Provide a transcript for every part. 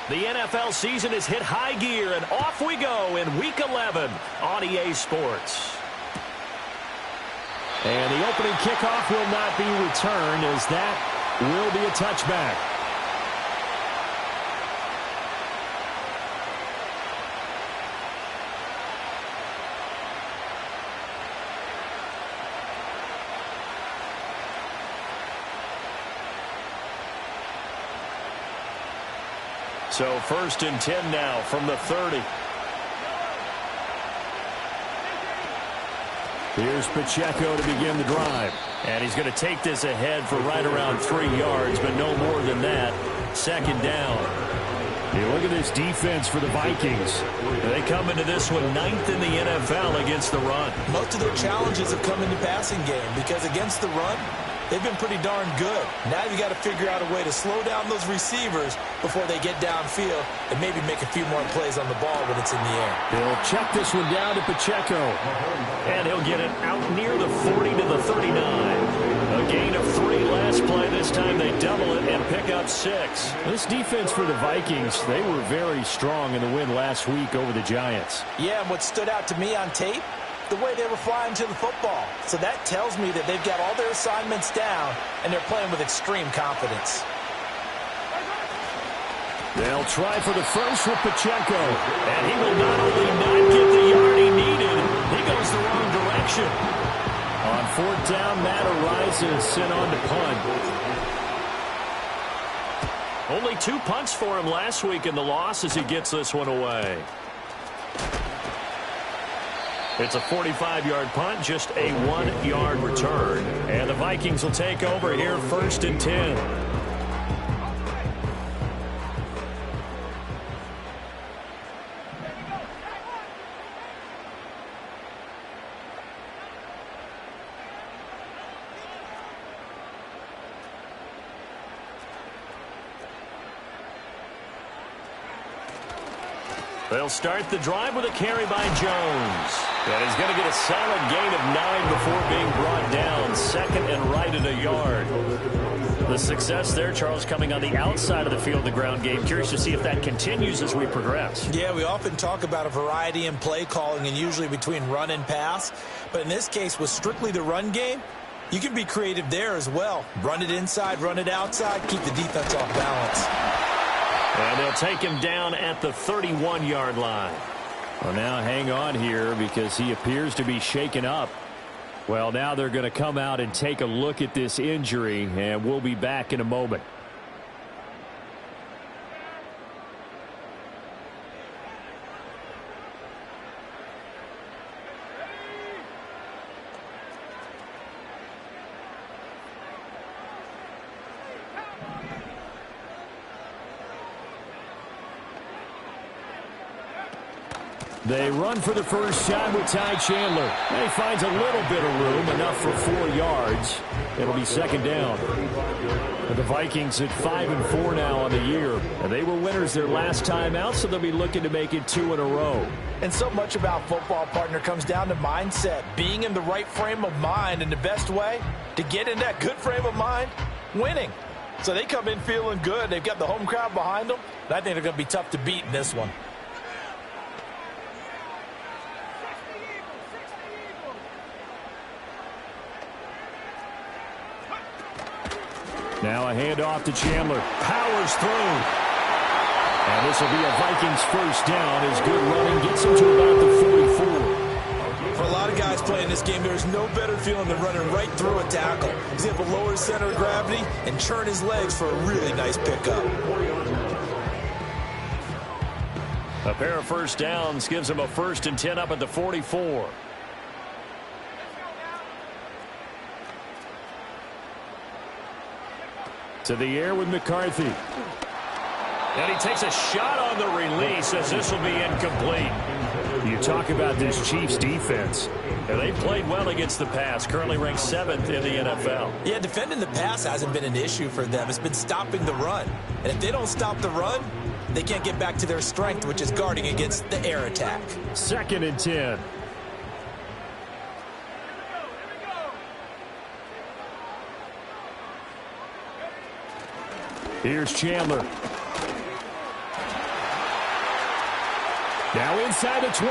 The NFL season has hit high gear, and off we go in Week 11 on EA Sports. And the opening kickoff will not be returned, as that will be a touchback. So 1st and 10 now from the 30. Here's Pacheco to begin the drive. And he's going to take this ahead for right around 3 yards, but no more than that. 2nd down. Hey, look at this defense for the Vikings. They come into this one 9th in the NFL against the run. Most of their challenges have come in the passing game because against the run, they've been pretty darn good. Now you got to figure out a way to slow down those receivers before they get downfield and maybe make a few more plays on the ball when it's in the air. They'll check this one down to Pacheco. And he'll get it out near the 40 to the 39. A gain of 3 last play. This time they double it and pick up 6. This defense for the Vikings, they were very strong in the win last week over the Giants. Yeah, and what stood out to me on tape, the way they were flying to the football. So that tells me that they've got all their assignments down and they're playing with extreme confidence. They'll try for the first with Pacheco. And he will not only not get the yard he needed, he goes the wrong direction. On 4th down, Matt arises, sent on to punt. Only 2 punts for him last week in the loss as he gets this one away. It's a 45-yard punt, just a 1-yard return. And the Vikings will take over here 1st and 10. They'll start the drive with a carry by Jones. And he's going to get a solid gain of 9 before being brought down. 2nd and right at a yard. The success there, Charles, coming on the outside of the field, the ground game. Curious to see if that continues as we progress. Yeah, we often talk about a variety in play calling and usually between run and pass. But in this case, with strictly the run game, you can be creative there as well. Run it inside, run it outside, keep the defense off balance. And they'll take him down at the 31-yard line. Well, now hang on here because he appears to be shaken up. Well, now they're going to come out and take a look at this injury, and we'll be back in a moment. They run for the first time with Ty Chandler. And he finds a little bit of room, enough for 4 yards. It'll be 2nd down. And the Vikings at 5-4 now on the year. And they were winners their last time out, so they'll be looking to make it 2 in a row. And so much about football, partner, comes down to mindset. Being in the right frame of mind, and the best way to get in that good frame of mind, winning. So they come in feeling good. They've got the home crowd behind them. And I think they're going to be tough to beat in this one. Now a handoff to Chandler. Powers through. And this will be a Vikings first down as good running gets him to about the 44. For a lot of guys playing this game, there's no better feeling than running right through a tackle. He's able to lower his center of gravity and churn his legs for a really nice pickup. A pair of first downs gives him a 1st and 10 up at the 44. To the air with McCarthy. And he takes a shot on the release as this will be incomplete. You talk about this Chiefs defense. And they played well against the pass, currently ranked 7th in the NFL. Yeah, defending the pass hasn't been an issue for them. It's been stopping the run. And if they don't stop the run, they can't get back to their strength, which is guarding against the air attack. 2nd and 10. Here's Chandler. Now inside the 25.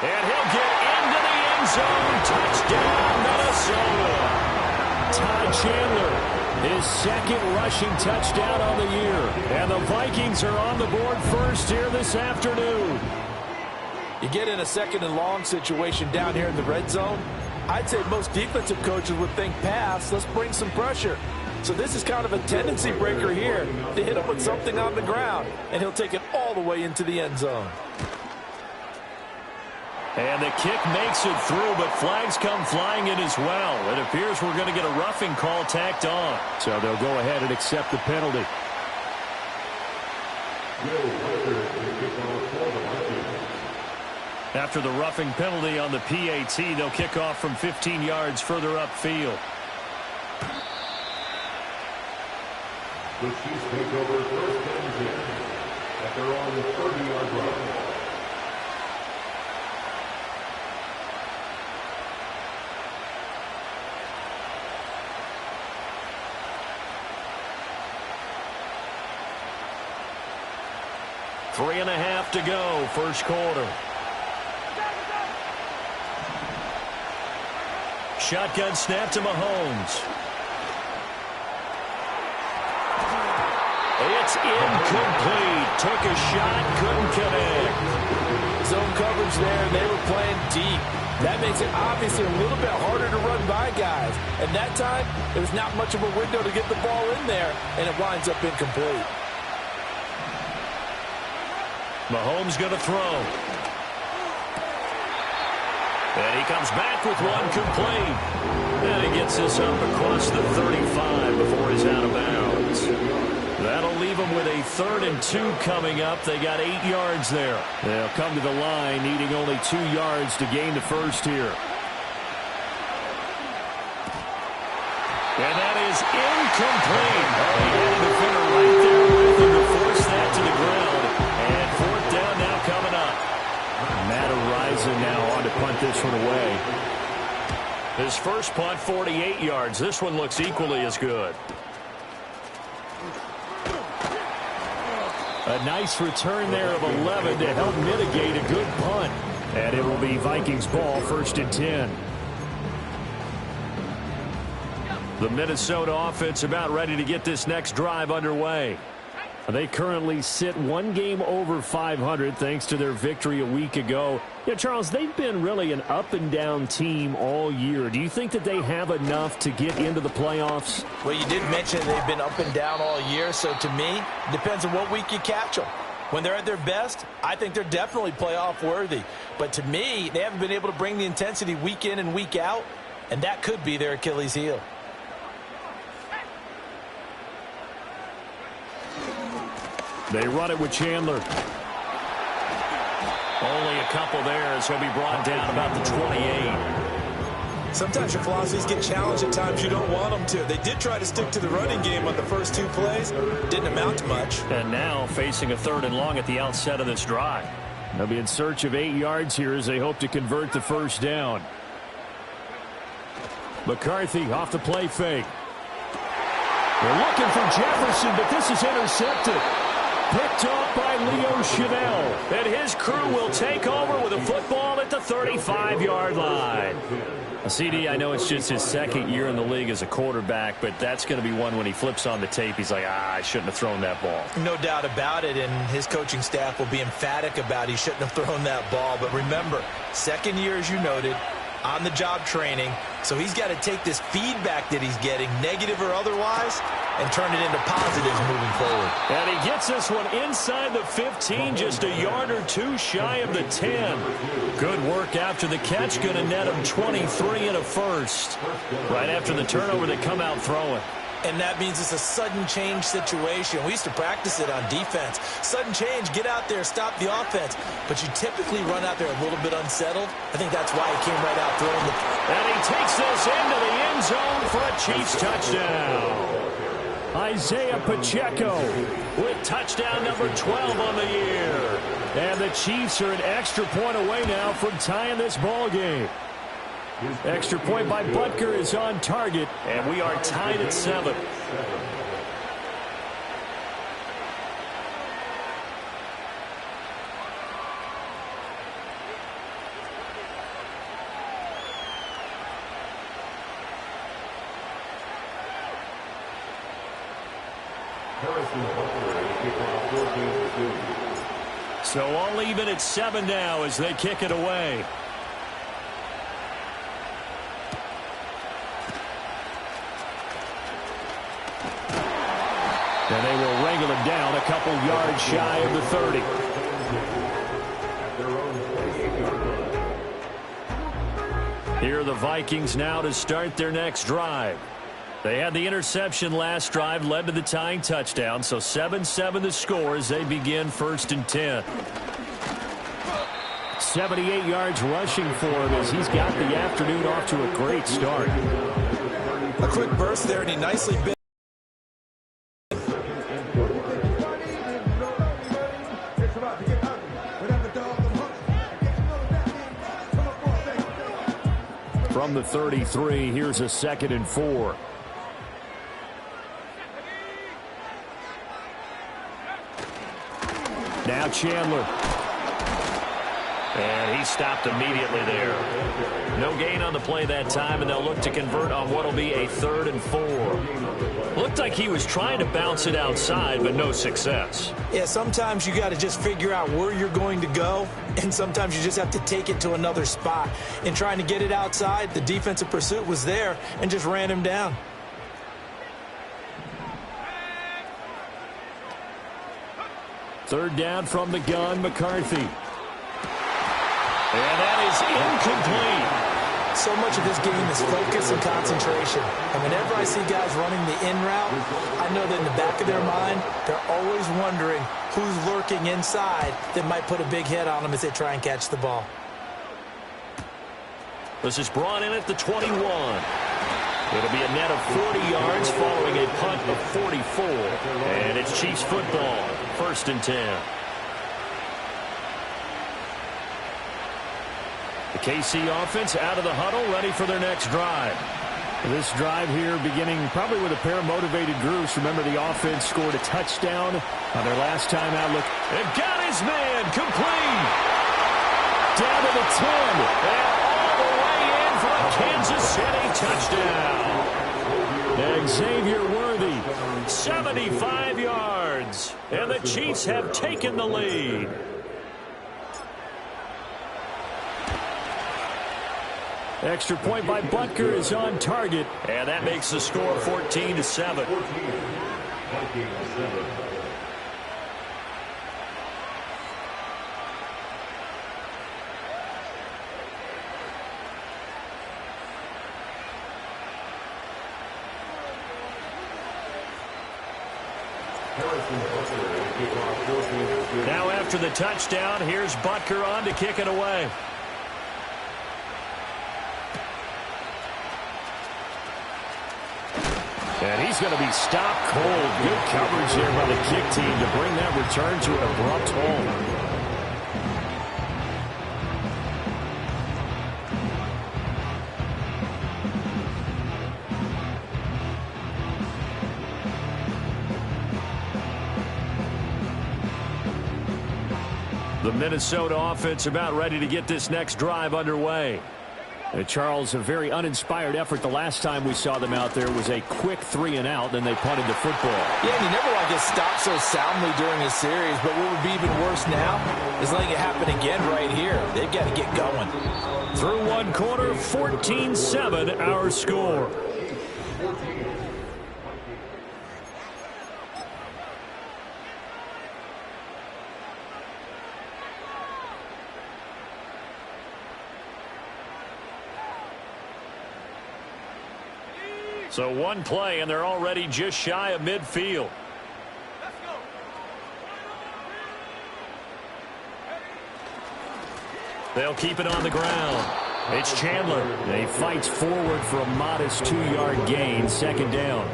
And he'll get into the end zone. Touchdown, Minnesota. Ty Chandler, his second rushing touchdown on the year. And the Vikings are on the board first here this afternoon. You get in a second and long situation down here in the red zone, I'd say most defensive coaches would think pass, let's bring some pressure. So this is kind of a tendency breaker here to hit him with something on the ground, and he'll take it all the way into the end zone. And the kick makes it through, but flags come flying in as well. It appears we're going to get a roughing call tacked on. So they'll go ahead and accept the penalty. After the roughing penalty on the PAT, they'll kick off from 15 yards further upfield. The Chiefs take over first and 10 at their own 30-yard line. Three and a half to go, first quarter. Shotgun snap to Mahomes. It's incomplete. Took a shot, couldn't connect. Zone coverage there, they were playing deep. That makes it obviously a little bit harder to run by guys. And that time, there was not much of a window to get the ball in there, and it winds up incomplete. Mahomes going to throw. And he comes back with one complete. And he gets this up across the 35 before he's out of bounds. That'll leave them with a 3rd and 2 coming up. They got 8 yards there. They'll come to the line needing only 2 yards to gain the first here. And that is incomplete. Oh, he had a defender right there with him to force that to the ground. And 4th down now coming up. Madden rising now on to punt this one away. His first punt, 48 yards. This one looks equally as good. A nice return there of 11 to help mitigate a good punt. And it will be Vikings ball, 1st and 10. The Minnesota offense about ready to get this next drive underway. They currently sit 1 game over 500 thanks to their victory a week ago. Yeah, Charles, they've been really an up-and-down team all year. Do you think that they have enough to get into the playoffs? Well, you did mention they've been up and down all year, so to me, it depends on what week you catch them. When they're at their best, I think they're definitely playoff worthy. But to me, they haven't been able to bring the intensity week in and week out, and that could be their Achilles heel. They run it with Chandler. Only a couple there as he'll be brought down about the 28. Sometimes your philosophies get challenged at times you don't want them to. They did try to stick to the running game on the first 2 plays. Didn't amount to much. And now facing a 3rd and long at the outset of this drive. They'll be in search of 8 yards here as they hope to convert the first down. McCarthy off the play fake. They're looking for Jefferson, but this is intercepted. Picked off by Leo Chanel. And his crew will take over with a football at the 35-yard line. CD, I know it's just his 2nd year in the league as a quarterback, but that's going to be one when he flips on the tape, he's like, I shouldn't have thrown that ball. No doubt about it, and his coaching staff will be emphatic about he shouldn't have thrown that ball. But remember, 2nd year, as you noted, on-the-job training, so he's got to take this feedback that he's getting, negative or otherwise, and turn it into positives moving forward. And he gets this one inside the 15, just a yard or 2 shy of the 10. Good work after the catch, going to net him 23 and a first. Right after the turnover, they come out throwing. And that means it's a sudden change situation. We used to practice it on defense. Sudden change, get out there, stop the offense. But you typically run out there a little bit unsettled. I think that's why he came right out throwing the... And he takes this into the end zone for a Chiefs touchdown. Isaiah Pacheco With touchdown number 12 on the year. And the Chiefs are an extra point away now from tying this ball game. Extra point by Butker is on target. And we are tied at 7. So all even at 7 now as they kick it away. And they will wrangle him down a couple yards shy of the 30. Here are the Vikings now to start their next drive. They had the interception last drive, led to the tying touchdown, so 7-7 the score as they begin 1st and 10. 78 yards rushing for him as he's got the afternoon off to a great start. A quick burst there, and he nicely bit. From the 33, here's a 2nd and 4. Now Chandler. And he stopped immediately there. No gain on the play that time, and they'll look to convert on what will be a 3rd and 4. Looked like he was trying to bounce it outside, but no success. Yeah, sometimes you got to just figure out where you're going to go, and sometimes you just have to take it to another spot. In trying to get it outside, the defensive pursuit was there and just ran him down. Third down from the gun, McCarthy. And that is incomplete. So much of this game is focus and concentration. And whenever I see guys running the in route, I know that in the back of their mind, they're always wondering who's lurking inside that might put a big hit on them as they try and catch the ball. This is brought in at the 21. It'll be a net of 40 yards following a punt of 44. And it's Chiefs football, 1st and 10. The KC offense out of the huddle, ready for their next drive. This drive here beginning probably with a pair of motivated groups. Remember, the offense scored a touchdown on their last time out. Look, they've got his man complete. Down to the 10. And all the way in for a Kansas City touchdown. And Xavier Worthy. 75 yards. And the Chiefs have taken the lead. Extra point by Butker is on target. And that makes the score 14-7. Now after the touchdown, here's Butker on to kick it away. And he's going to be stopped cold. Good coverage there by the kick team to bring that return to an abrupt halt. The Minnesota offense about ready to get this next drive underway. Charles, a very uninspired effort the last time we saw them out there was a quick 3-and-out, then they punted the football. Yeah, and you never want to get stopped so soundly during a series, but what would be even worse now is letting it happen again right here. They've got to get going. Through one quarter, 14-7 our score. So one play, and they're already just shy of midfield. They'll keep it on the ground. It's Chandler. And he fights forward for a modest 2-yard gain, 2nd down.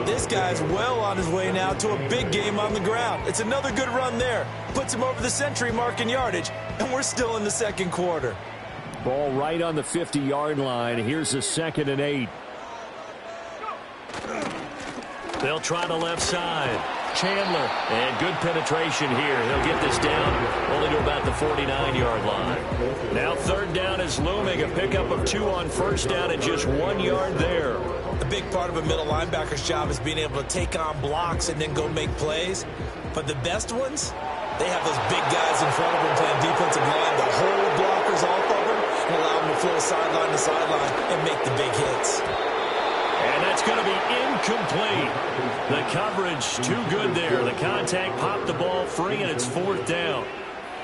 This guy's well on his way now to a big game on the ground. It's another good run there. Puts him over the century mark in yardage, and we're still in the 2nd quarter. Ball right on the 50-yard line. Here's a 2nd and 8. They'll try the left side. Chandler. And good penetration here. He'll get this down only to about the 49-yard line. Now 3rd down is looming. A pickup of 2 on 1st down and just 1 yard there. The big part of a middle linebacker's job is being able to take on blocks and then go make plays. But the best ones, they have those big guys in front of them playing defensive line that hold blockers off of them and allow them to flow sideline to sideline and make the big hits. And that's going to be incomplete. The coverage too good there. The contact popped the ball free, and it's 4th down.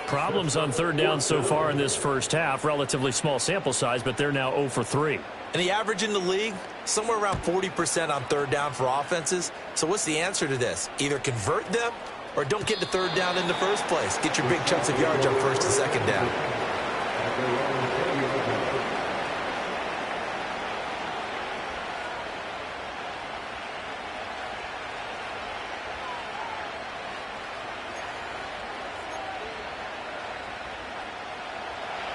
Problems on 3rd down so far in this first half. Relatively small sample size, but they're now 0 for 3. And the average in the league, somewhere around 40% on 3rd down for offenses. So what's the answer to this? Either convert them or don't get to 3rd down in the first place. Get your big chunks of yards on 1st and 2nd down.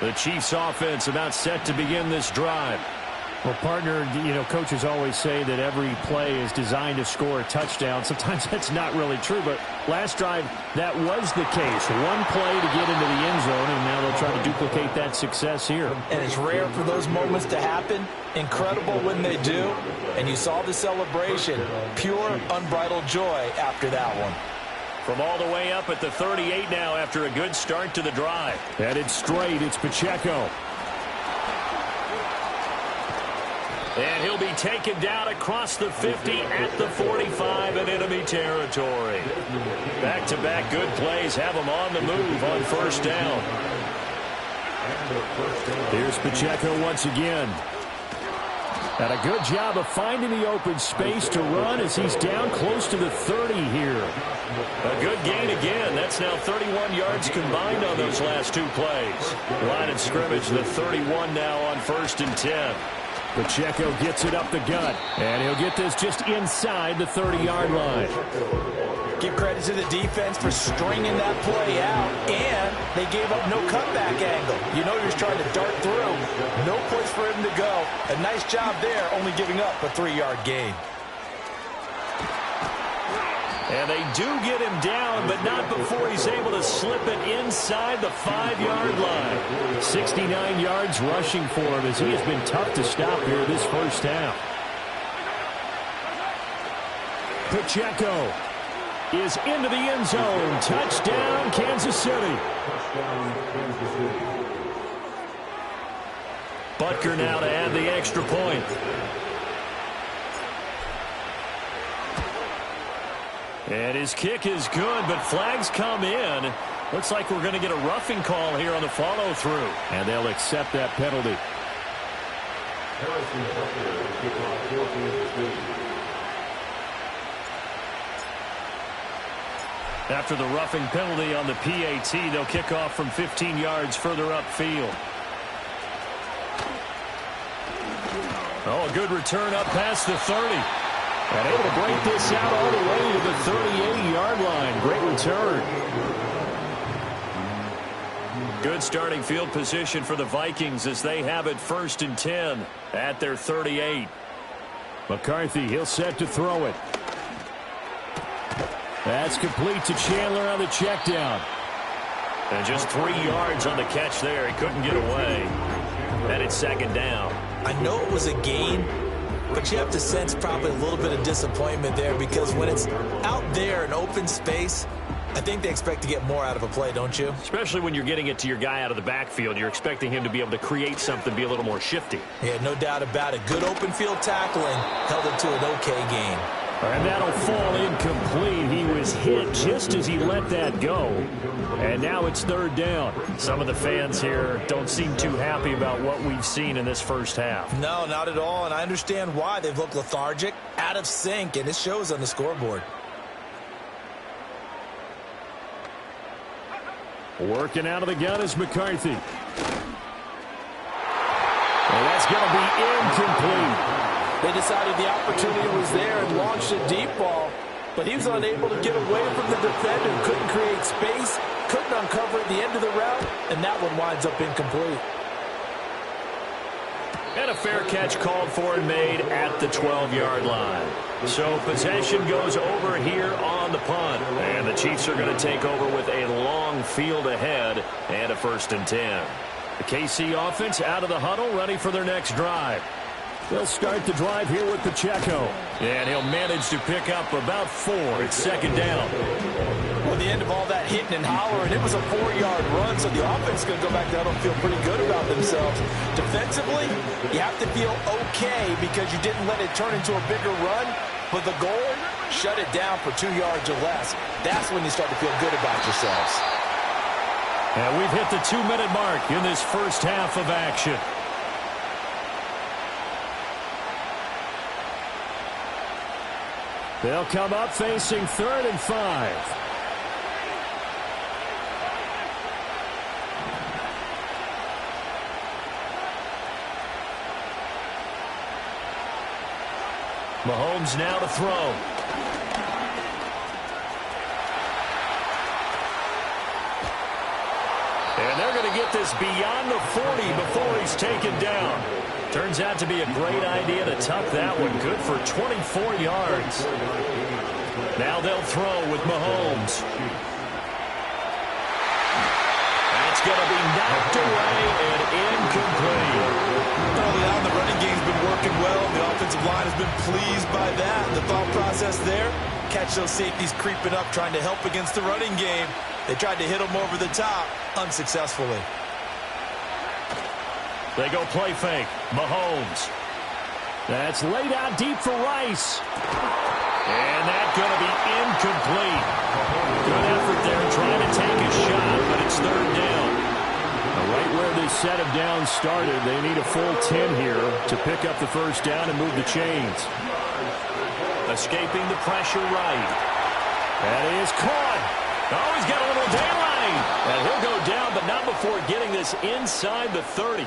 The Chiefs offense about set to begin this drive. Well, partner, coaches always say that every play is designed to score a touchdown. Sometimes that's not really true, but last drive, that was the case. One play to get into the end zone, and now they'll try to duplicate that success here. And it's rare for those moments to happen. Incredible when they do. And you saw the celebration. Pure, unbridled joy after that one. From all the way up at the 38 now after a good start to the drive. Headed straight, it's Pacheco. And he'll be taken down across the 50 at the 45 in enemy territory. Back-to-back good plays have him on the move on 1st down. Here's Pacheco once again. And a good job of finding the open space to run as he's down close to the 30 here. A good gain again. That's now 31 yards combined on those last 2 plays. Line of scrimmage, the 31 now on 1st and 10. Pacheco gets it up the gut, and he'll get this just inside the 30-yard line. Give credit to the defense for stringing that play out, and they gave up no cutback angle. You know you're trying to dart through. No place for him to go. A nice job there, only giving up a 3-yard gain. And they do get him down, but not before he's able to slip it inside the 5-yard line. 69 yards rushing for him as he has been tough to stop here this first half. Pacheco is into the end zone. Touchdown, Kansas City. Butker now to add the extra point. And his kick is good, but flags come in. Looks like we're going to get a roughing call here on the follow-through. And they'll accept that penalty. After the roughing penalty on the PAT, they'll kick off from 15 yards further upfield. Oh, a good return up past the 30. And able to break this out all the way to the 38-yard line. Great return. Good starting field position for the Vikings as they have it 1st and 10 at their 38. McCarthy, he'll set to throw it. That's complete to Chandler on the check down. And just 3 yards on the catch there. He couldn't get away. And it's 2nd down. I know it was a gain, but you have to sense probably a little bit of disappointment there because when it's out there in open space, I think they expect to get more out of a play, don't you? Especially when you're getting it to your guy out of the backfield. You're expecting him to be able to create something, be a little more shifty. Yeah, no doubt about it. Good open field tackling held it to an okay gain. And that'll fall incomplete. He was hit just as he let that go. And now it's 3rd down. Some of the fans here don't seem too happy about what we've seen in this first half. No, not at all. And I understand why. They've looked lethargic, out of sync, and it shows on the scoreboard. Working out of the gun is McCarthy. And that's going to be incomplete. They decided the opportunity was there and launched a deep ball, but he was unable to get away from the defender, couldn't create space, couldn't uncover at the end of the route, and that one winds up incomplete. And a fair catch called for and made at the 12-yard line. So possession goes over here on the punt. And the Chiefs are going to take over with a long field ahead and a 1st and 10. The KC offense out of the huddle, ready for their next drive. They'll start the drive here with Pacheco. And he'll manage to pick up about 4. It's second down. Well, the end of all that hitting and hollering, it was a 4-yard run, so the offense is going to go back there and feel pretty good about themselves. Defensively, you have to feel okay because you didn't let it turn into a bigger run, but the goal, shut it down for 2 yards or less. That's when you start to feel good about yourselves. And we've hit the 2-minute mark in this first half of action. They'll come up facing 3rd and 5. Mahomes now to throw. And they're going to get this beyond the 40 before he's taken down. Turns out to be a great idea to tuck that one. Good for 24 yards. Now they'll throw with Mahomes. That's going to be knocked away and incomplete. Early on, the running game's been working well. The offensive line has been pleased by that. The thought process there, catch those safeties creeping up, trying to help against the running game. They tried to hit them over the top, unsuccessfully. They go play fake. Mahomes. That's laid out deep for Rice. And that's going to be incomplete. Good effort there trying to take a shot, but it's 3rd down. Right where this set of downs started, they need a full 10 here to pick up the first down and move the chains. Escaping the pressure right. That is caught. Oh, he's got a little daylight. And he'll go down, but not before getting this inside the 30.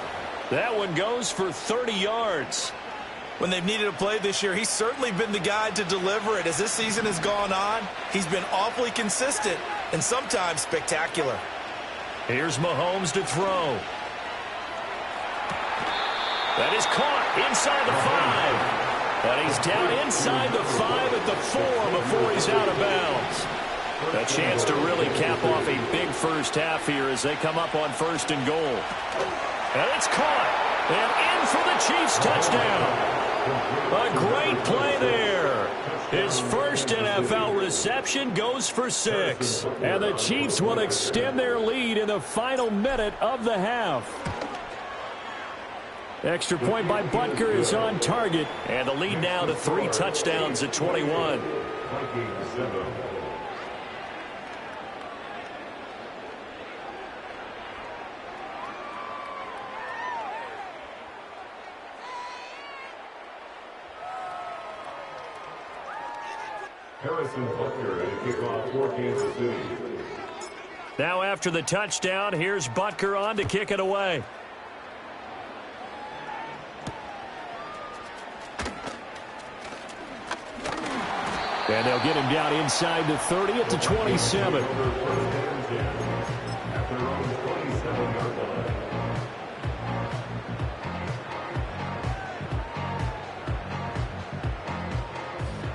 That one goes for 30 yards. When they've needed a play this year, he's certainly been the guy to deliver it. As this season has gone on, he's been awfully consistent and sometimes spectacular. Here's Mahomes to throw. That is caught inside the 5. And he's down inside the 5 at the 4 before he's out of bounds. A chance to really cap off a big first half here as they come up on 1st and goal. And it's caught. And in for the Chiefs touchdown. A great play there. His first NFL reception goes for 6. And the Chiefs will extend their lead in the final minute of the half. Extra point by Butker is on target. And the lead now to 3 touchdowns at 21. Harrison Butker to kick off for Kansas City. Now after the touchdown, here's Butker on to kick it away. And they'll get him down inside the 30 at the 27.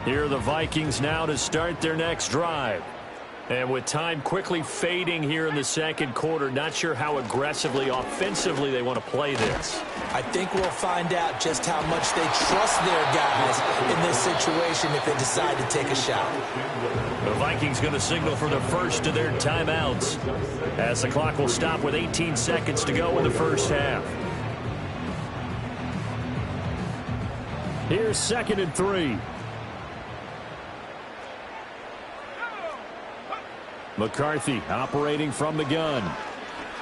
Here are the Vikings now to start their next drive. And with time quickly fading here in the second quarter, not sure how aggressively, offensively they want to play this. I think we'll find out just how much they trust their guys in this situation if they decide to take a shot. The Vikings going to signal for the first of their timeouts as the clock will stop with 18 seconds to go in the first half. Here's 2nd and 3. McCarthy operating from the gun.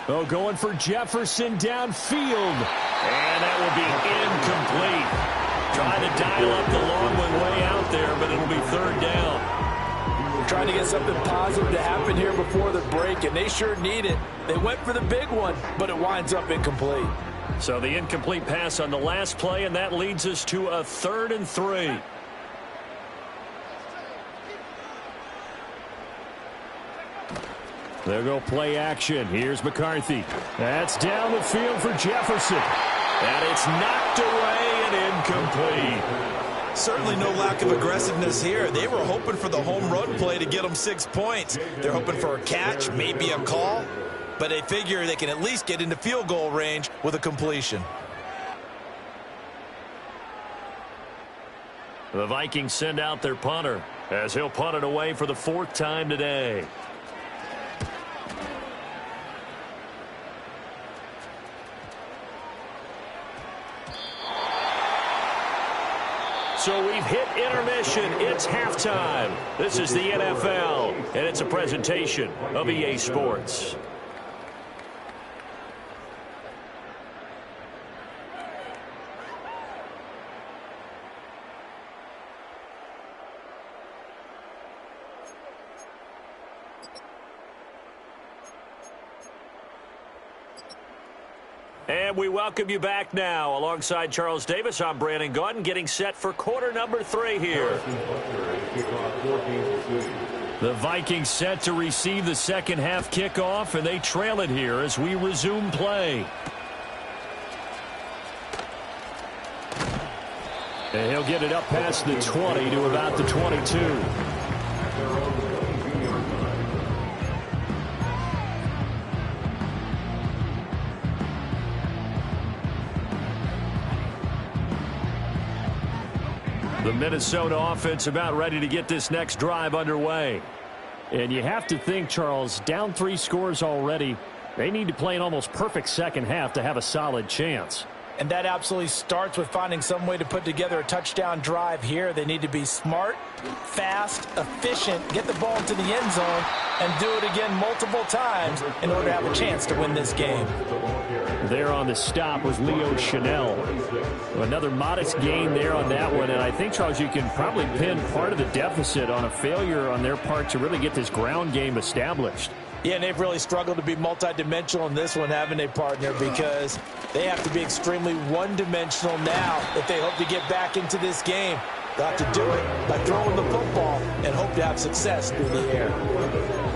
Oh, going for Jefferson downfield. And that will be incomplete. Trying to dial up the long one way out there, but it'll be 3rd down. Trying to get something positive to happen here before the break, and they sure need it. They went for the big one, but it winds up incomplete. So the incomplete pass on the last play, and that leads us to a 3rd and 3. They'll go play action. Here's McCarthy. That's down the field for Jefferson. And it's knocked away and incomplete. Certainly no lack of aggressiveness here. They were hoping for the home run play to get them 6 points. They're hoping for a catch, maybe a call, but they figure they can at least get into field goal range with a completion. The Vikings send out their punter as he'll punt it away for the 4th time today. So we've hit intermission. It's halftime. This is the NFL, and it's a presentation of EA Sports. And we welcome you back now. Alongside Charles Davis, I'm Brandon Gaudin, getting set for quarter number 3 here. The Vikings set to receive the second half kickoff, and they trail it here as we resume play. And he'll get it up past the 20 to about the 22. The Minnesota offense about ready to get this next drive underway. And you have to think, Charles, down 3 scores already. They need to play an almost perfect second half to have a solid chance. And that absolutely starts with finding some way to put together a touchdown drive here. They need to be smart, fast, efficient, get the ball into the end zone, and do it again multiple times in order to have a chance to win this game. There on the stop was Leo Chanel. Another modest gain there on that one, and I think, Charles, you can probably pin part of the deficit on a failure on their part to really get this ground game established. Yeah, and they've really struggled to be multidimensional in this one, haven't they, partner? Because they have to be extremely one-dimensional now if they hope to get back into this game. They'll have to do it by throwing the football and hope to have success through the air.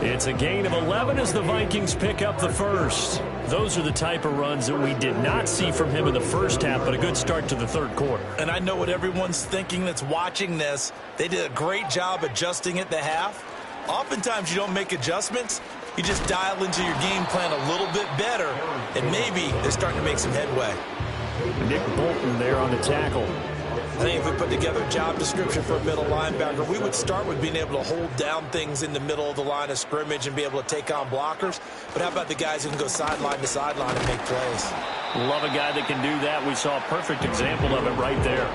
It's a gain of 11 as the Vikings pick up the first. Those are the type of runs that we did not see from him in the first half, but a good start to the third quarter. And I know what everyone's thinking that's watching this. They did a great job adjusting at the half. Oftentimes you don't make adjustments. You just dial into your game plan a little bit better, and maybe they're starting to make some headway. Nick Bolton there on the tackle. I think if we put together a job description for a middle linebacker, we would start with being able to hold down things in the middle of the line of scrimmage and be able to take on blockers. But how about the guys who can go sideline to sideline and make plays? Love a guy that can do that. We saw a perfect example of it right there.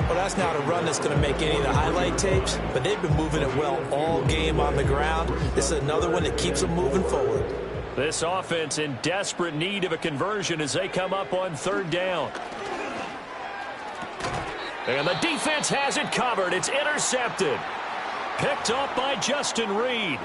Well, that's not a run that's going to make any of the highlight tapes, but they've been moving it well all game on the ground. This is another one that keeps them moving forward. This offense in desperate need of a conversion as they come up on 3rd down. And the defense has it covered. It's intercepted. Picked up by Justin Reed.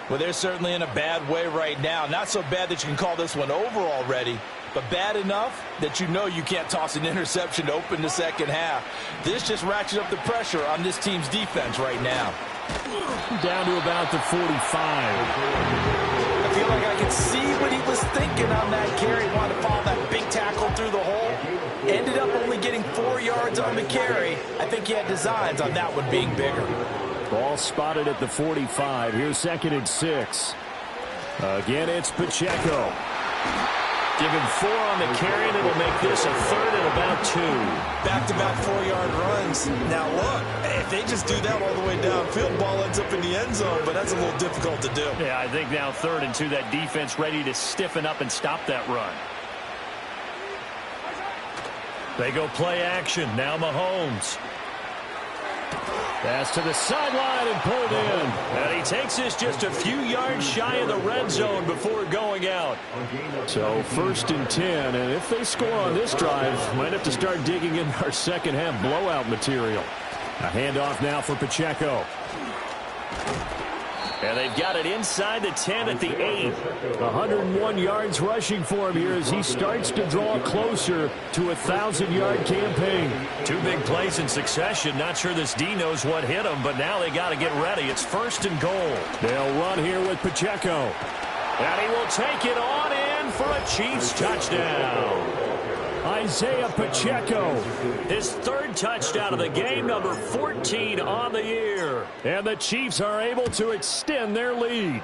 Well, they're certainly in a bad way right now. Not so bad that you can call this one over already, but bad enough that you know you can't toss an interception to open the second half. This just ratchets up the pressure on this team's defense right now. Down to about the 45. I feel like I can see what he was thinking on that carry. Wanted to follow that big tackle through the hole. Ended up only getting 4 yards on the carry. I think he had designs on that one being bigger. Ball spotted at the 45. Here's 2nd and 6. Again, it's Pacheco. Give him 4 on the carry, and it'll make this a 3rd and about 2. Back-to-back 4-yard runs. Now, look, if they just do that all the way downfield, ball ends up in the end zone, but that's a little difficult to do. Yeah, I think now 3rd and 2, that defense ready to stiffen up and stop that run. They go play action. Now Mahomes. Pass to the sideline and pulled in. And he takes this just a few yards shy of the red zone before going out. So 1st and 10, and if they score on this drive, might have to start digging in our second half blowout material. A handoff now for Pacheco. And they've got it inside the 10 at the 8. 101 yards rushing for him here as he starts to draw closer to a 1,000-yard campaign. 2 big plays in succession. Not sure this D knows what hit him, but now they got to get ready. It's 1st and goal. They'll run here with Pacheco. And he will take it on in for a Chiefs touchdown. Isaiah Pacheco. His 3rd touchdown of the game, number 14 on the year. And the Chiefs are able to extend their lead.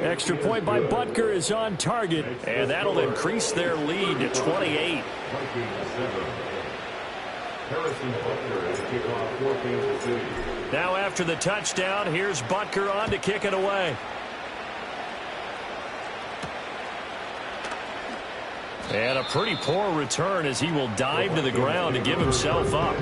Extra point by Butker is on target. And that'll increase their lead to 28. Now after the touchdown, here's Butker on to kick it away. And a pretty poor return as he will dive to the ground to give himself up.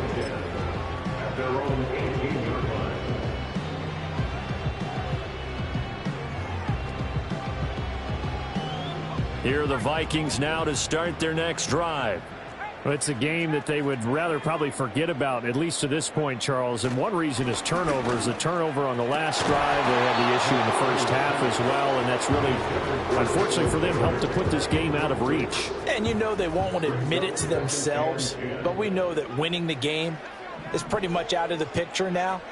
Here are the Vikings now to start their next drive. Well, it's a game that they would rather probably forget about, at least to this point, Charles. And one reason is turnovers. The turnover on the last drive, they had the issue in the first half as well. And that's really, unfortunately for them, helped to put this game out of reach. And you know they won't want to admit it to themselves, but we know that winning the game is pretty much out of the picture now.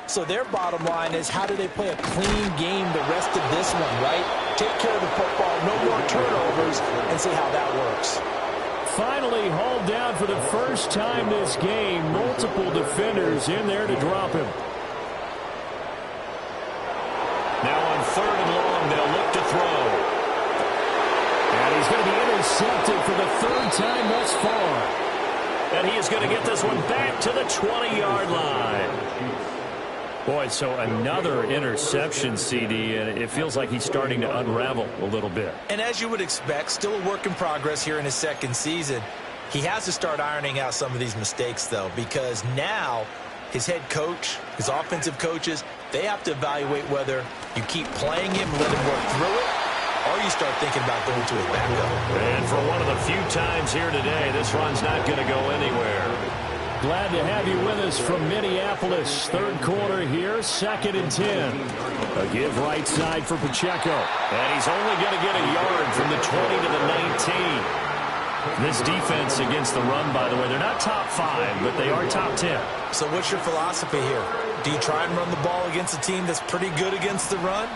So their bottom line is, how do they play a clean game the rest of this one, right? Take care of the football, no more turnovers, and see how that works. Finally hauled down for the first time this game. Multiple defenders in there to drop him. Now on 3rd and long, they'll look to throw. And he's going to be intercepted for the 3rd time thus far. And he is going to get this one back to the 20-yard line. Boy, so another interception, CD, and it feels like he's starting to unravel a little bit. And as you would expect, still a work in progress here in his second season. He has to start ironing out some of these mistakes, though, because now his head coach, his offensive coaches, they have to evaluate whether you keep playing him, let him work through it, or you start thinking about going to his backup. And for one of the few times here today, this run's not going to go anywhere. Glad to have you with us from Minneapolis. 3rd quarter here, 2nd and 10. A give right side for Pacheco. And he's only going to get a yard from the 20 to the 19. This defense against the run, by the way, they're not top 5, but they are top 10. So what's your philosophy here? Do you try and run the ball against a team that's pretty good against the run?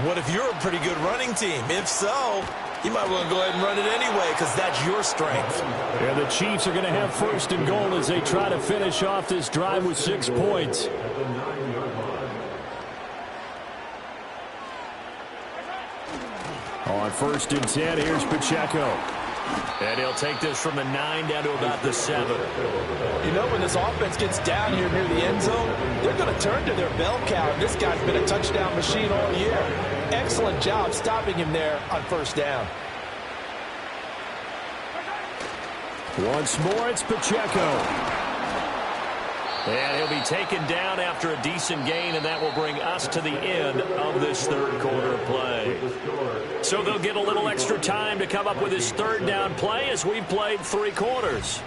What if you're a pretty good running team? If so, you might want to go ahead and run it anyway, because that's your strength. Yeah, the Chiefs are going to have 1st and goal as they try to finish off this drive with 6 points. On 1st and 10, here's Pacheco. And he'll take this from the 9 down to about the 7. You know, when this offense gets down here near the end zone, they're going to turn to their bell cow. This guy's been a touchdown machine all year. Excellent job stopping him there on 1st down. Once more, it's Pacheco. And he'll be taken down after a decent gain, and that will bring us to the end of this 3rd quarter of play. So they'll get a little extra time to come up with his 3rd down play as we've played 3 quarters.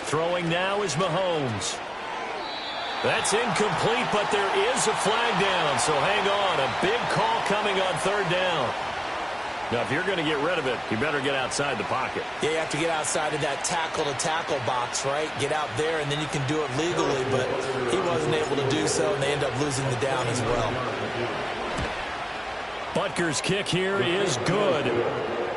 Throwing now is Mahomes. That's incomplete, but there is a flag down, so hang on. A big call coming on 3rd down. Now, if you're going to get rid of it, you better get outside the pocket. Yeah, you have to get outside of that tackle-to-tackle box, right? Get out there, and then you can do it legally, but he wasn't able to do so, and they end up losing the down as well. Butker's kick here is good.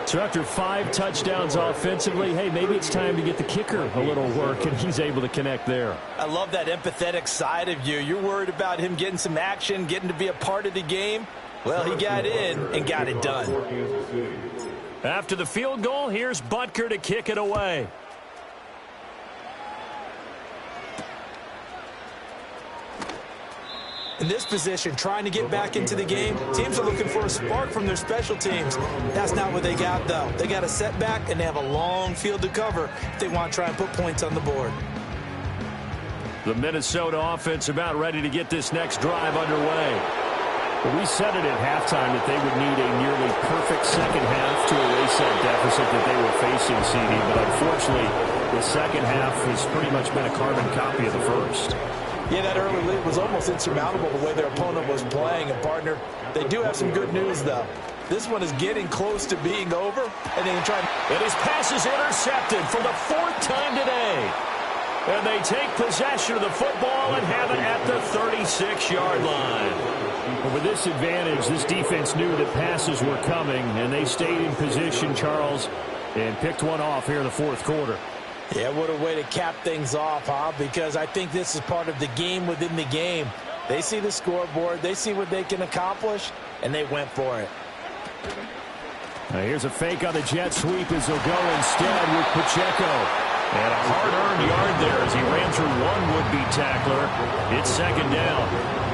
So after 5 touchdowns offensively, hey, maybe it's time to get the kicker a little work, and he's able to connect there. I love that empathetic side of you. You're worried about him getting some action, getting to be a part of the game. Well, he got in and got it done. After the field goal, here's Butker to kick it away. In this position, trying to get back into the game, teams are looking for a spark from their special teams. That's not what they got, though. They got a setback, and they have a long field to cover if they want to try and put points on the board. The Minnesota offense about ready to get this next drive underway. Well, we said it at halftime that they would need a nearly perfect second half to erase that deficit that they were facing, CD. But unfortunately, the second half has pretty much been a carbon copy of the first. Yeah, that early lead was almost insurmountable the way their opponent was playing. And, partner, they do have some good news, though. This one is getting close to being over, and they can try. And his pass is intercepted for the 4th time today. And they take possession of the football and have it at the 36-yard line. Well, with this advantage, this defense knew that passes were coming, and they stayed in position, Charles, and picked one off here in the 4th quarter. Yeah, what a way to cap things off, huh? Because I think this is part of the game within the game. They see the scoreboard, they see what they can accomplish, and they went for it. Now here's a fake on the jet sweep as he'll go instead with Pacheco. And a hard-earned yard there as he ran through one would-be tackler. It's second down.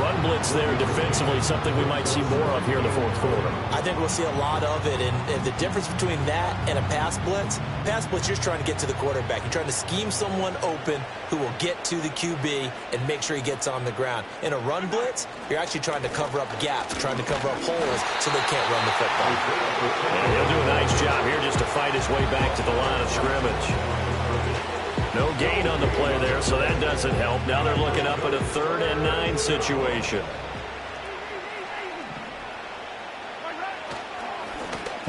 Run blitz there defensively, something we might see more of here in the fourth quarter. I think we'll see a lot of it, and the difference between that and a pass blitz, you're just trying to get to the quarterback. You're trying to scheme someone open who will get to the QB and make sure he gets on the ground. In a run blitz, you're actually trying to cover up gaps, trying to cover up holes so they can't run the football. And he'll do a nice job here just to fight his way back to the line of scrimmage. No gain on the play there, so that doesn't help. Now they're looking up at a 3rd and 9 situation.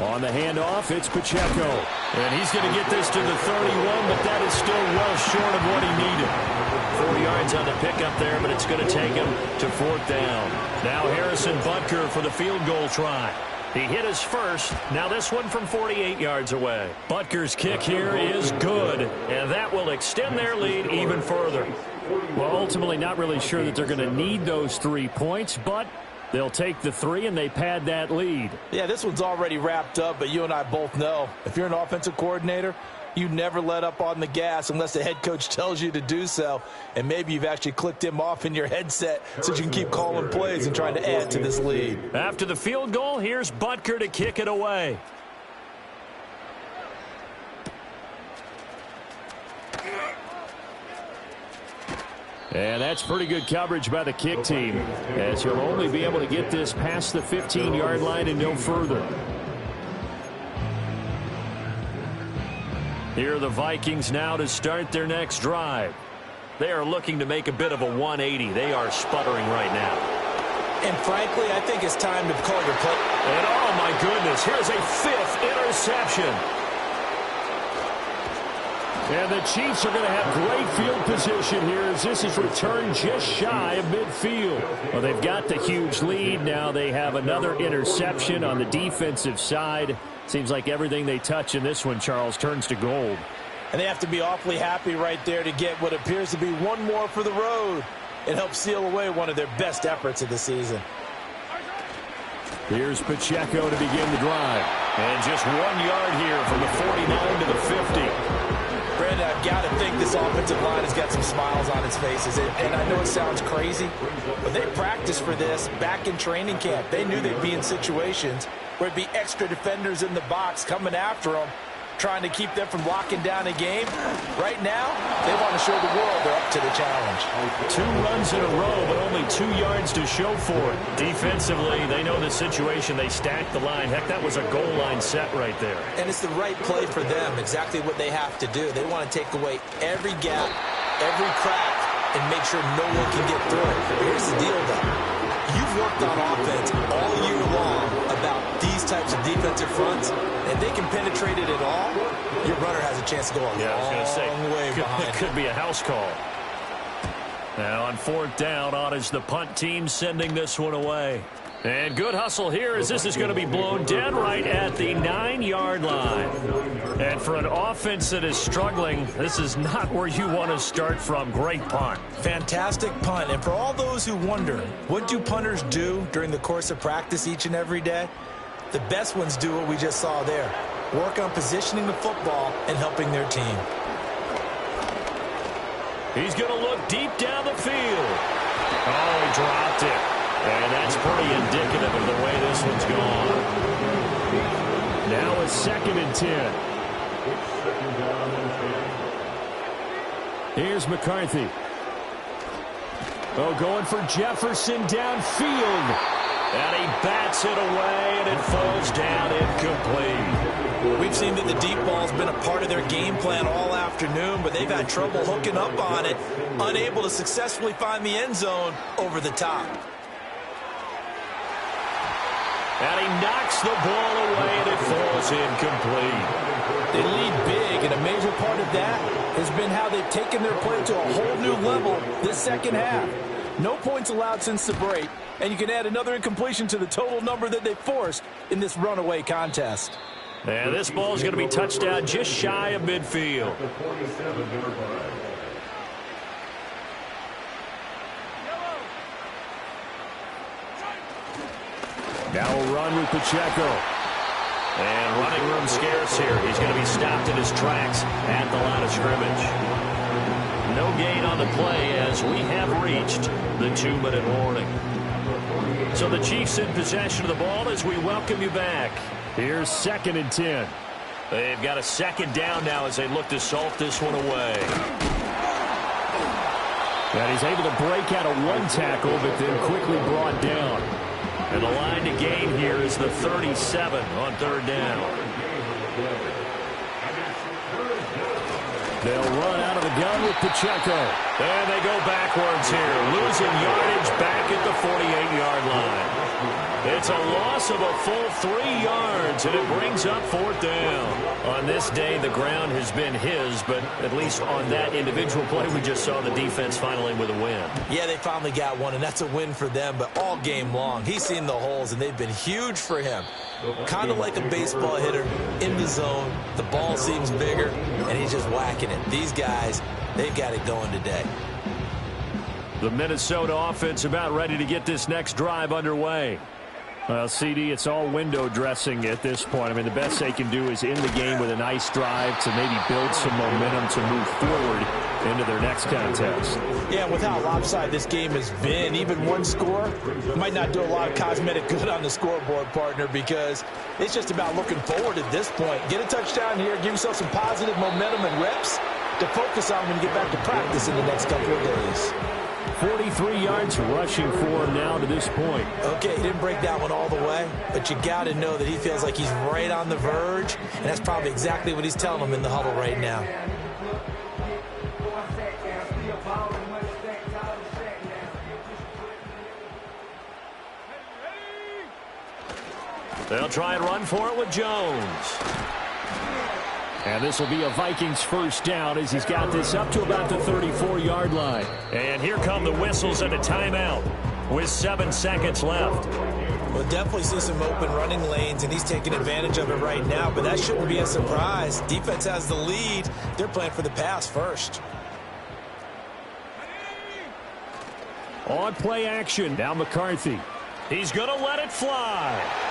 On the handoff, it's Pacheco. And he's going to get this to the 31, but that is still well short of what he needed. 4 yards on the pickup there, but it's going to take him to 4th down. Now Harrison Butker for the field goal try. He hit his first. Now this one from 48 yards away. Butker's kick here is good, and that will extend their lead even further. Well, ultimately not really sure that they're going to need those 3 points, but they'll take the 3 and they pad that lead. Yeah, this one's already wrapped up, but you and I both know if you're an offensive coordinator, you never let up on the gas unless the head coach tells you to do so. And maybe you've actually clicked him off in your headset so you can keep calling plays and trying to add to this lead. After the field goal, here's Butker to kick it away. And that's pretty good coverage by the kick team, as he'll only be able to get this past the 15-yard line and no further. Here are the Vikings now to start their next drive. They are looking to make a bit of a 180. They are sputtering right now. And frankly, I think it's time to call your play. And oh my goodness, here's a 5th interception. And the Chiefs are going to have great field position here as this is returned just shy of midfield. Well, they've got the huge lead. Now they have another interception on the defensive side. Seems like everything they touch in this one, Charles, turns to gold. And they have to be awfully happy right there to get what appears to be one more for the road. It helps seal away one of their best efforts of the season. Here's Pacheco to begin the drive. And just 1 yard here from the 49 to the 50. Brandon, I've got to think this offensive line has got some smiles on its faces. And I know it sounds crazy, but they practiced for this back in training camp. They knew they'd be in situations where it'd be extra defenders in the box coming after them, trying to keep them from locking down a game. Right now, they want to show the world they're up to the challenge. 2 runs in a row, but only 2 yards to show for it. Defensively, they know the situation. They stack the line. Heck, that was a goal line set right there. And it's the right play for them, exactly what they have to do. They want to take away every gap, every crack, and make sure no one can get through it. But here's the deal, though. You've worked on offense all year long about these types of defensive fronts. If they can penetrate it at all, your runner has a chance to go a long way behind. It could be a house call. Now on 4th down, on is the punt team sending this one away. And good hustle here as this is going to be blown dead right at the 9-yard line. And for an offense that is struggling, this is not where you want to start from. Great punt. Fantastic punt. And for all those who wonder, what do punters do during the course of practice each and every day? The best ones do what we just saw there. Work on positioning the football and helping their team. He's going to look deep down the field. Oh, he dropped it. And that's pretty indicative of the way this one's gone. Now it's 2nd and 10. Here's McCarthy. Oh, going for Jefferson downfield. And he bats it away, and it falls down incomplete. We've seen that the deep ball's been a part of their game plan all afternoon, but they've had trouble hooking up on it, unable to successfully find the end zone over the top. And he knocks the ball away, and it falls incomplete. They lead big, and a major part of that has been how they've taken their play to a whole new level this second half. No points allowed since the break, and you can add another incompletion to the total number that they forced in this runaway contest. And this ball is going to be touched down just shy of midfield. Now a run with Pacheco. And running room scarce here. He's going to be stopped in his tracks at the line of scrimmage. No gain on the play as we have reached the 2-minute warning. So the Chiefs in possession of the ball as we welcome you back. Here's 2nd and 10. They've got a 2nd down now as they look to salt this one away. And he's able to break out of one tackle, but then quickly brought down. And the line to gain here is the 37 on 3rd down. They'll run out of the gun with Pacheco. And they go backwards here, losing yardage back at the 48-yard line. It's a loss of a full 3 yards, and it brings up 4th down. On this day, the ground has been his, but at least on that individual play, we just saw the defense finally with a win. Yeah, they finally got one, and that's a win for them, but all game long, he's seen the holes, and they've been huge for him. Kind of like a baseball hitter in the zone. The ball seems bigger, and he's just whacking it. These guys, they've got it going today. The Minnesota offense about ready to get this next drive underway. Well, CD, it's all window dressing at this point. I mean, the best they can do is end the game with a nice drive to maybe build some momentum to move forward into their next contest. Yeah, with how lopsided this game has been, even one score might not do a lot of cosmetic good on the scoreboard, partner, because it's just about looking forward at this point. Get a touchdown here, give yourself some positive momentum and reps to focus on when you get back to practice in the next couple of days. 43 yards rushing for him now to this point. Okay, he didn't break that one all the way, but you got to know that he feels like he's right on the verge, and that's probably exactly what he's telling them in the huddle right now. They'll try and run for it with Jones. And this will be a Vikings 1st down as he's got this up to about the 34-yard line. And here come the whistles and a timeout with 7 seconds left. We'll definitely see some open running lanes, and he's taking advantage of it right now, but that shouldn't be a surprise. Defense has the lead. They're playing for the pass first. On play action, now McCarthy. He's going to let it fly.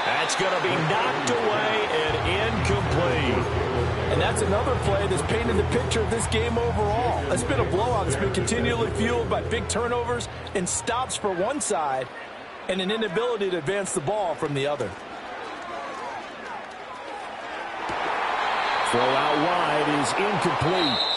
That's going to be knocked away and incomplete. And that's another play that's painted the picture of this game overall. It's been a blowout. It's been continually fueled by big turnovers and stops for one side and an inability to advance the ball from the other. Throw out wide is incomplete.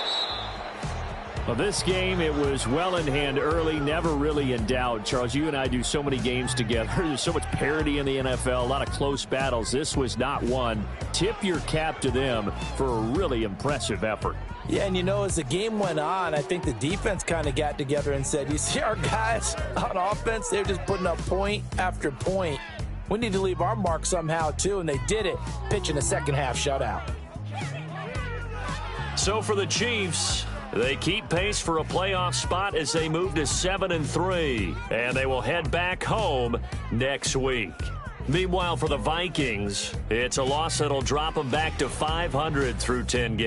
Well, this game, it was well in hand early, never really in doubt. Charles, you and I do so many games together. There's so much parity in the NFL, a lot of close battles. This was not one. Tip your cap to them for a really impressive effort. Yeah, and you know, as the game went on, I think the defense kind of got together and said, you see our guys on offense, they're just putting up point after point. We need to leave our mark somehow, too, and they did it, pitching a second-half shutout. So for the Chiefs, they keep pace for a playoff spot as they move to 7-3, and they will head back home next week. Meanwhile, for the Vikings, it's a loss that'll drop them back to 500 through 10 games.